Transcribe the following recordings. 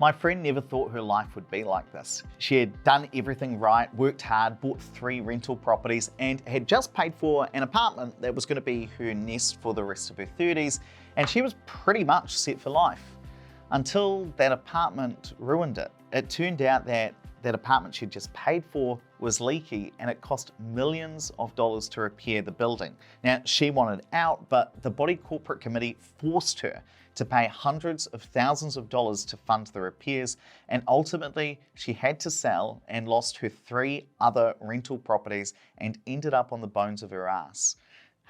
My friend never thought her life would be like this. She had done everything right, worked hard, bought 3 rental properties, and had just paid for an apartment that was going to be her nest for the rest of her 30s, and she was pretty much set for life. Until that apartment ruined it. It turned out that that apartment she'd just paid for was leaky, and it cost millions of dollars to repair the building. Now, she wanted out, but the body corporate committee forced her to pay hundreds of thousands of dollars to fund the repairs, and ultimately she had to sell and lost her 3 other rental properties and ended up on the bones of her ass.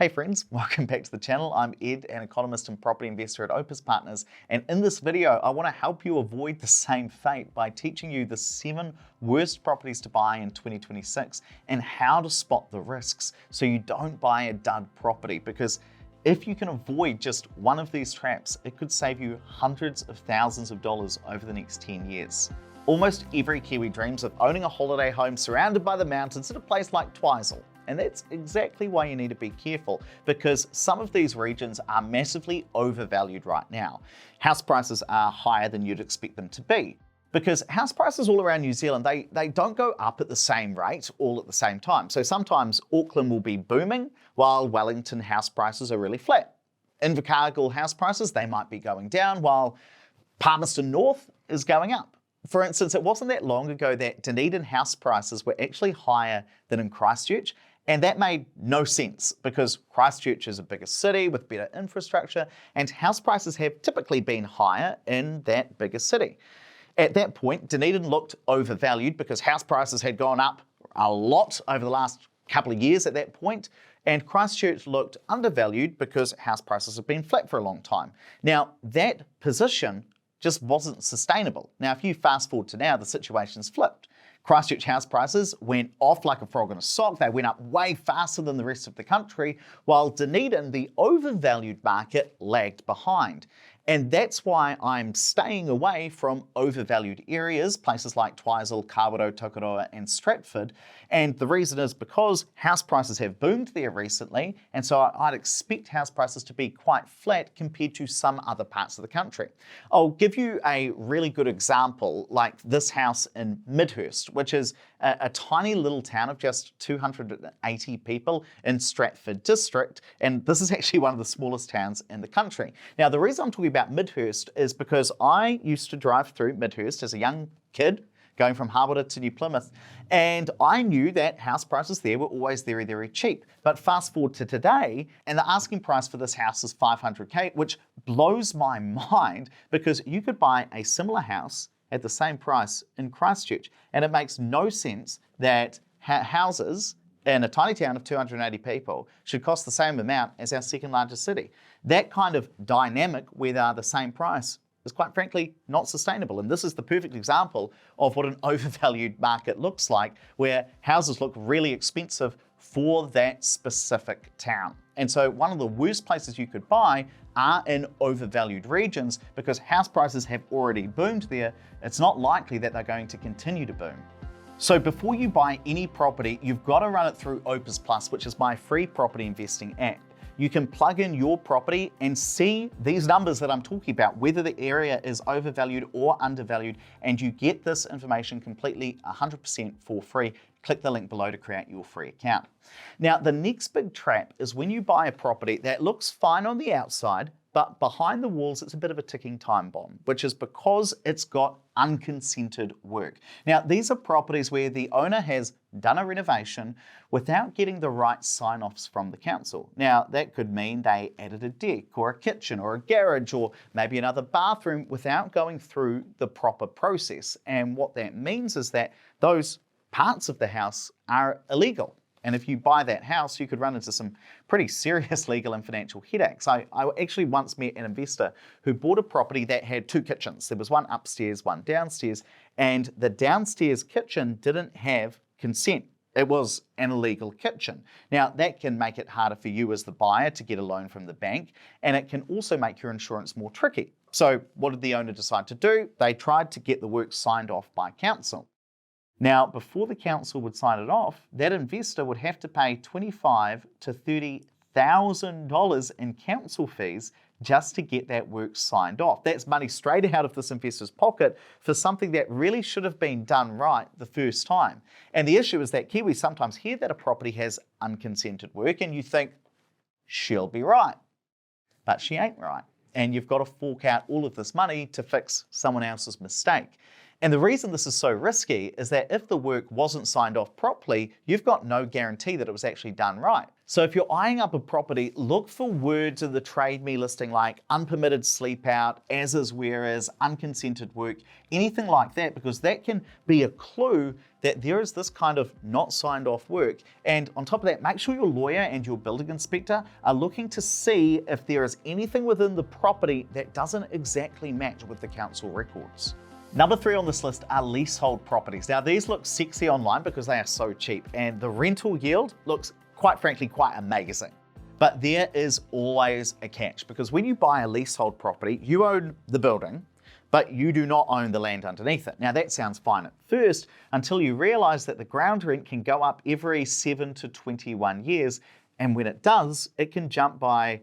Hey friends, welcome back to the channel. I'm Ed, an economist and property investor at Opus Partners, and in this video I want to help you avoid the same fate by teaching you the 7 worst properties to buy in 2026 and how to spot the risks so you don't buy a dud property, because if you can avoid just one of these traps, it could save you hundreds of thousands of dollars over the next 10 years. Almost every Kiwi dreams of owning a holiday home surrounded by the mountains in a place like Leasehold. And that's exactly why you need to be careful, because some of these regions are massively overvalued right now. House prices are higher than you'd expect them to be, because house prices all around New Zealand, they don't go up at the same rate all at the same time. So sometimes Auckland will be booming while Wellington house prices are really flat. Invercargill house prices, they might be going down while Palmerston North is going up. For instance, it wasn't that long ago that Dunedin house prices were actually higher than in Christchurch, and that made no sense because Christchurch is a bigger city with better infrastructure, and house prices have typically been higher in that bigger city. At that point, Dunedin looked overvalued because house prices had gone up a lot over the last couple of years at that point, and Christchurch looked undervalued because house prices have been flat for a long time. Now, that position just wasn't sustainable. Now, if you fast forward to now, the situation's flipped. Christchurch house prices went off like a frog in a sock. They went up way faster than the rest of the country, while Dunedin, the overvalued market, lagged behind. And that's why I'm staying away from overvalued areas, places like Twizel, Kawerau, Tokoroa, and Stratford. And the reason is because house prices have boomed there recently, and so I'd expect house prices to be quite flat compared to some other parts of the country. I'll give you a really good example, like this house in Midhurst, which is a tiny little town of just 280 people in Stratford district, and this is actually one of the smallest towns in the country. Now, the reason I'm talking about Midhurst is because I used to drive through Midhurst as a young kid, going from Harbour to New Plymouth, and I knew that house prices there were always very, very cheap. But fast forward to today, and the asking price for this house is $500K, which blows my mind because you could buy a similar house at the same price in Christchurch, and it makes no sense that houses in a tiny town of 280 people should cost the same amount as our second largest city. That kind of dynamic where they're the same price is quite frankly not sustainable. And this is the perfect example of what an overvalued market looks like, where houses look really expensive for that specific town. And so one of the worst places you could buy are in overvalued regions because house prices have already boomed there. It's not likely that they're going to continue to boom. So before you buy any property, you've got to run it through Opus Plus, which is my free property investing app. You can plug in your property and see these numbers that I'm talking about, whether the area is overvalued or undervalued, and you get this information completely 100% for free. Click the link below to create your free account. Now, the next big trap is when you buy a property that looks fine on the outside, but behind the walls, it's a bit of a ticking time bomb, which is because it's got unconsented work. Now, these are properties where the owner has done a renovation without getting the right sign-offs from the council. Now, that could mean they added a deck or a kitchen or a garage or maybe another bathroom without going through the proper process. And what that means is that those parts of the house are illegal. And if you buy that house, you could run into some pretty serious legal and financial headaches. I actually once met an investor who bought a property that had 2 kitchens. There was one upstairs, one downstairs, and the downstairs kitchen didn't have consent. It was an illegal kitchen. Now, that can make it harder for you as the buyer to get a loan from the bank, and it can also make your insurance more tricky. So what did the owner decide to do? They tried to get the work signed off by council. Now, before the council would sign it off, that investor would have to pay $25,000 to $30,000 in council fees just to get that work signed off. That's money straight out of this investor's pocket for something that really should have been done right the first time. And the issue is that Kiwis sometimes hear that a property has unconsented work and you think, she'll be right. But she ain't right. And you've got to fork out all of this money to fix someone else's mistake. And the reason this is so risky is that if the work wasn't signed off properly, you've got no guarantee that it was actually done right. So if you're eyeing up a property, look for words in the Trade Me listing like unpermitted sleep out, as is, where is, unconsented work, anything like that, because that can be a clue that there is this kind of not signed off work. And on top of that, make sure your lawyer and your building inspector are looking to see if there is anything within the property that doesn't exactly match with the council records. Number 3 on this list are leasehold properties. Now these look sexy online because they are so cheap and the rental yield looks quite frankly quite amazing. But there is always a catch, because when you buy a leasehold property, you own the building, but you do not own the land underneath it. Now that sounds fine at first until you realize that the ground rent can go up every 7 to 21 years. And when it does, it can jump by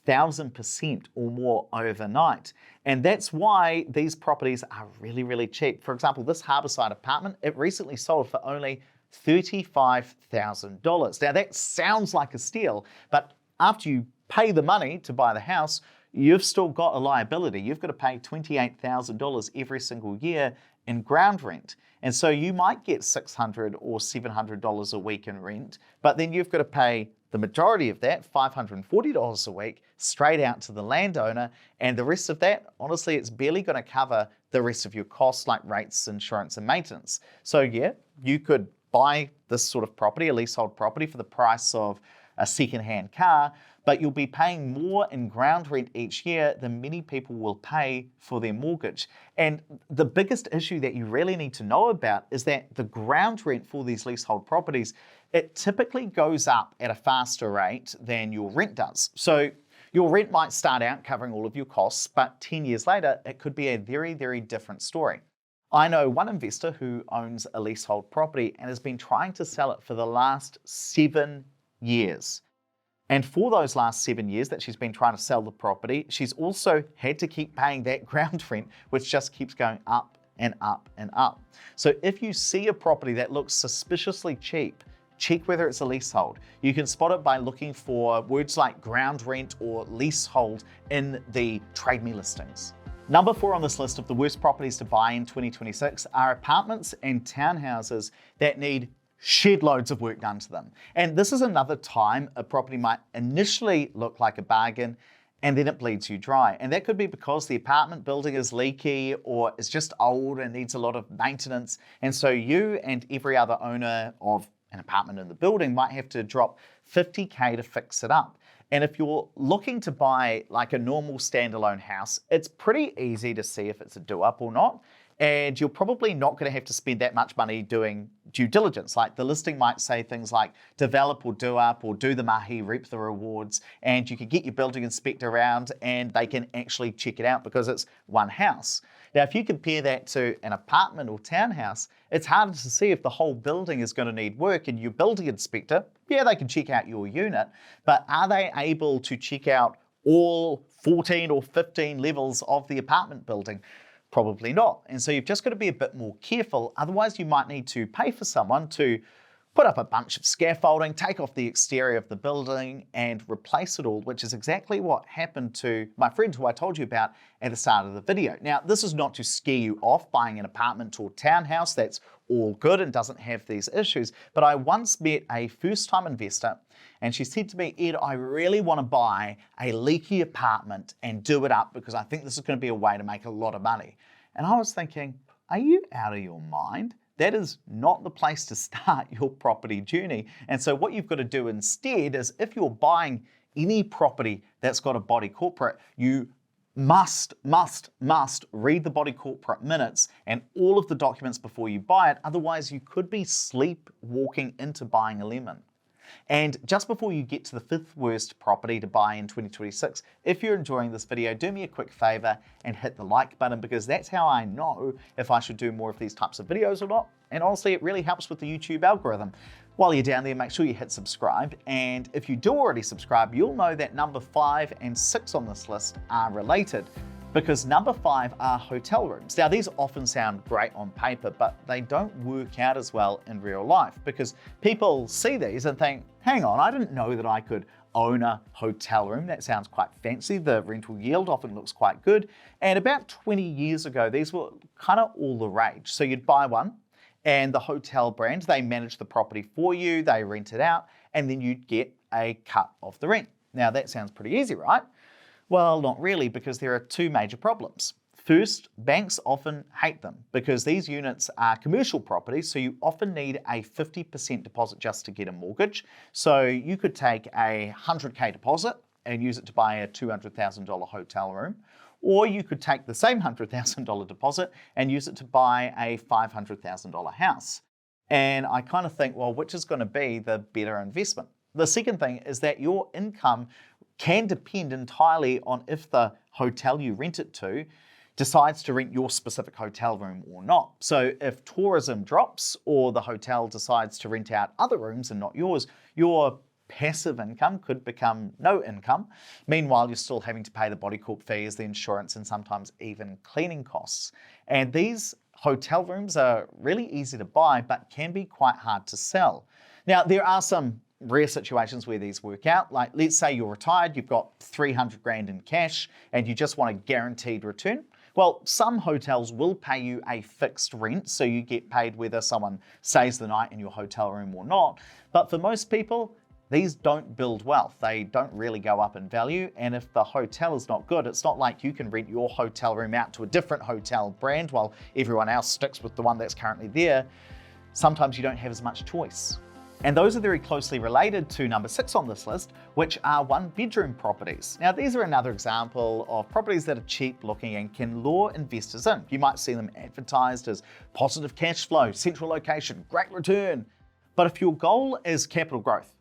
1,000% or more overnight. And that's why these properties are really, really cheap. For example, this Harbourside apartment, it recently sold for only $35,000. Now that sounds like a steal, but after you pay the money to buy the house, you've still got a liability. You've got to pay $28,000 every single year in ground rent. And so you might get $600 or $700 a week in rent, but then you've got to pay the majority of that, $540 a week, straight out to the landowner. And the rest of that, honestly, it's barely going to cover the rest of your costs like rates, insurance, and maintenance. So yeah, you could buy this sort of property, a leasehold property, for the price of a second-hand car, but you'll be paying more in ground rent each year than many people will pay for their mortgage. And the biggest issue that you really need to know about is that the ground rent for these leasehold properties, it typically goes up at a faster rate than your rent does. So your rent might start out covering all of your costs, but 10 years later, it could be a very, very different story. I know one investor who owns a leasehold property and has been trying to sell it for the last 7 years. And for those last 7 years that she's been trying to sell the property, she's also had to keep paying that ground rent, which just keeps going up and up and up. So if you see a property that looks suspiciously cheap, check whether it's a leasehold. You can spot it by looking for words like ground rent or leasehold in the Trade Me listings. Number 4 on this list of the worst properties to buy in 2026 are apartments and townhouses that need shed loads of work done to them. And this is another time a property might initially look like a bargain and then it bleeds you dry. And that could be because the apartment building is leaky or is just old and needs a lot of maintenance. And so you and every other owner of an apartment in the building might have to drop $50K to fix it up. And if you're looking to buy like a normal standalone house, it's pretty easy to see if it's a do-up or not. And you're probably not going to have to spend that much money doing due diligence. Like the listing might say things like develop or do up or do the mahi, reap the rewards. And you can get your building inspector around and they can actually check it out because it's one house. Now, if you compare that to an apartment or townhouse, it's harder to see if the whole building is going to need work. And your building inspector, yeah, they can check out your unit, but are they able to check out all 14 or 15 levels of the apartment building? Probably not. And so you've just got to be a bit more careful. Otherwise, you might need to pay for someone to put up a bunch of scaffolding, take off the exterior of the building and replace it all, which is exactly what happened to my friend who I told you about at the start of the video. Now, this is not to scare you off buying an apartment or townhouse. That's all good and doesn't have these issues. But I once met a first-time investor and she said to me, Ed, I really want to buy a leaky apartment and do it up because I think this is going to be a way to make a lot of money. And I was thinking, are you out of your mind? That is not the place to start your property journey. And so what you've got to do instead is if you're buying any property that's got a body corporate, you must read the body corporate minutes and all of the documents before you buy it. Otherwise, you could be sleepwalking into buying a lemon. And just before you get to the 5th worst property to buy in 2026, if you're enjoying this video, do me a quick favor and hit the like button because that's how I know if I should do more of these types of videos or not. And honestly, it really helps with the YouTube algorithm. While you're down there, make sure you hit subscribe. And if you do already subscribe, you'll know that number 5 and 6 on this list are related, because number 5 are hotel rooms. Now, these often sound great on paper, but they don't work out as well in real life, because people see these and think, hang on, I didn't know that I could own a hotel room. That sounds quite fancy. The rental yield often looks quite good. And about 20 years ago, these were kind of all the rage. So you'd buy one, and the hotel brand, they manage the property for you, they rent it out, and then you'd get a cut of the rent. Now, that sounds pretty easy, right? Well, not really, because there are 2 major problems. First, banks often hate them because these units are commercial properties, so you often need a 50% deposit just to get a mortgage. So you could take a $100K deposit and use it to buy a $200,000 hotel room, or you could take the same $100,000 deposit and use it to buy a $500,000 house. And I kind of think, well, which is going to be the better investment? The second thing is that your income can depend entirely on if the hotel you rent it to decides to rent your specific hotel room or not. So if tourism drops or the hotel decides to rent out other rooms and not yours, your passive income could become no income. Meanwhile, you're still having to pay the body corp fees, the insurance, and sometimes even cleaning costs. And these hotel rooms are really easy to buy, but can be quite hard to sell. Now, there are some rare situations where these work out. Like, let's say you're retired, you've got 300 grand in cash, and you just want a guaranteed return. Well, some hotels will pay you a fixed rent, so you get paid whether someone stays the night in your hotel room or not. But for most people, these don't build wealth. They don't really go up in value. And if the hotel is not good, it's not like you can rent your hotel room out to a different hotel brand while everyone else sticks with the one that's currently there. Sometimes you don't have as much choice. And those are very closely related to number 6 on this list, which are 1-bedroom properties. Now, these are another example of properties that are cheap looking and can lure investors in. You might see them advertised as positive cash flow, central location, great return. But if your goal is capital growth,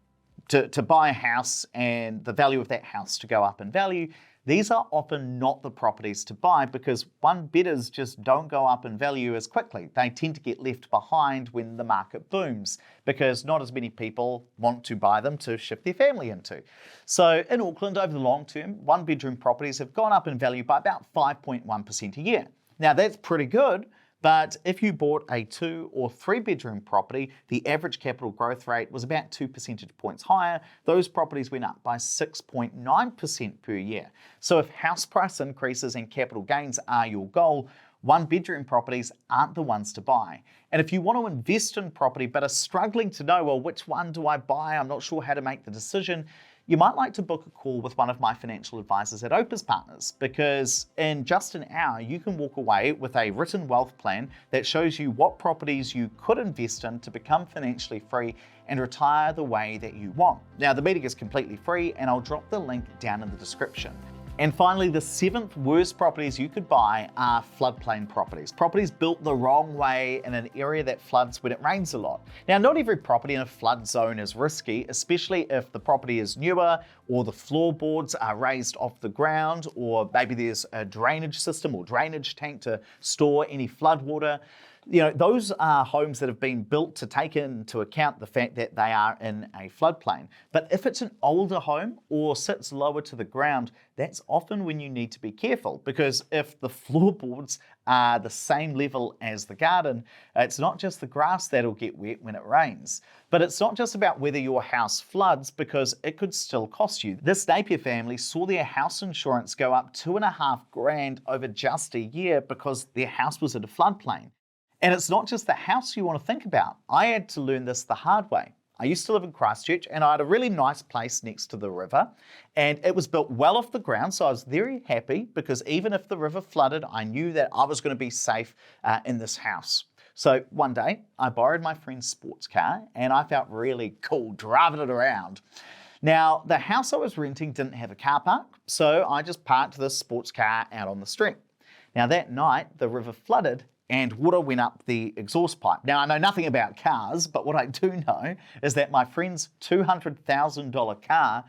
to buy a house and the value of that house to go up in value, these are often not the properties to buy, because 1-bedders just don't go up in value as quickly. They tend to get left behind when the market booms, because not as many people want to buy them to shift their family into. So in Auckland, over the long term, 1-bedroom properties have gone up in value by about 5.1% a year. Now, that's pretty good. But if you bought a 2 or 3-bedroom property, the average capital growth rate was about 2 percentage points higher. Those properties went up by 6.9% per year. So if house price increases and capital gains are your goal, 1-bedroom properties aren't the ones to buy. And if you want to invest in property but are struggling to know, well, which one do I buy? I'm not sure how to make the decision. You might like to book a call with one of my financial advisors at Opus Partners, because in just an hour, you can walk away with a written wealth plan that shows you what properties you could invest in to become financially free and retire the way that you want. Now, the meeting is completely free, and I'll drop the link down in the description. And finally, the 7th worst properties you could buy are floodplain properties. Properties built the wrong way in an area that floods when it rains a lot. Now, not every property in a flood zone is risky, especially if the property is newer or the floorboards are raised off the ground, or maybe there's a drainage system or drainage tank to store any flood water. You know, those are homes that have been built to take into account the fact that they are in a floodplain. But if it's an older home or sits lower to the ground, that's often when you need to be careful, because if the floorboards are the same level as the garden, it's not just the grass that'll get wet when it rains. But it's not just about whether your house floods, because it could still cost you. This Napier family saw their house insurance go up $2.5 grand over just a year because their house was in a floodplain. And it's not just the house you want to think about. I had to learn this the hard way. I used to live in Christchurch, and I had a really nice place next to the river, and it was built well off the ground, so I was very happy, because even if the river flooded, I knew that I was going to be safe in this house. So one day, I borrowed my friend's sports car, and I felt really cool driving it around. Now, the house I was renting didn't have a car park, so I just parked this sports car out on the street. Now, that night, the river flooded, and water went up the exhaust pipe. Now, I know nothing about cars, but what I do know is that my friend's $200,000 car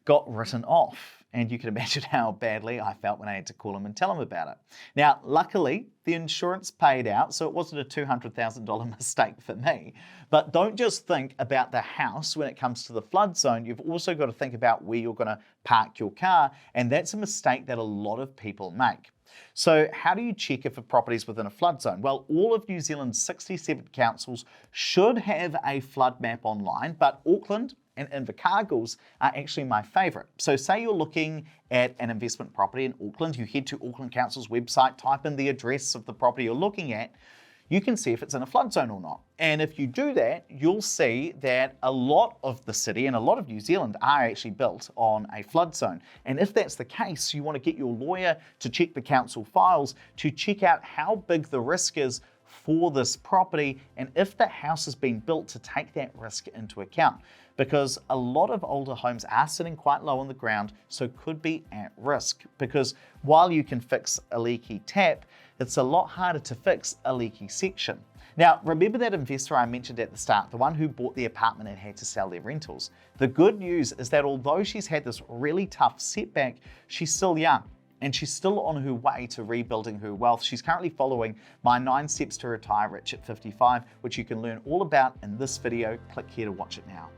got written off. And you can imagine how badly I felt when I had to call him and tell him about it. Now, luckily, the insurance paid out, so it wasn't a $200,000 mistake for me. But don't just think about the house when it comes to the flood zone. You've also got to think about where you're going to park your car, and that's a mistake that a lot of people make. So how do you check if a property is within a flood zone? Well, all of New Zealand's 67 councils should have a flood map online, but Auckland and Invercargill's are actually my favourite. So say you're looking at an investment property in Auckland, you head to Auckland Council's website, type in the address of the property you're looking at, you can see if it's in a flood zone or not. And if you do that, you'll see that a lot of the city and a lot of New Zealand are actually built on a flood zone. And if that's the case, you want to get your lawyer to check the council files to check out how big the risk is for this property and if the house has been built to take that risk into account. Because a lot of older homes are sitting quite low on the ground, so could be at risk. Because while you can fix a leaky tap, it's a lot harder to fix a leaky section. Now, remember that investor I mentioned at the start, the one who bought the apartment and had to sell their rentals? The good news is that although she's had this really tough setback, she's still young. And she's still on her way to rebuilding her wealth. She's currently following my 9 steps to retire rich at 55, which you can learn all about in this video. Click here to watch it now.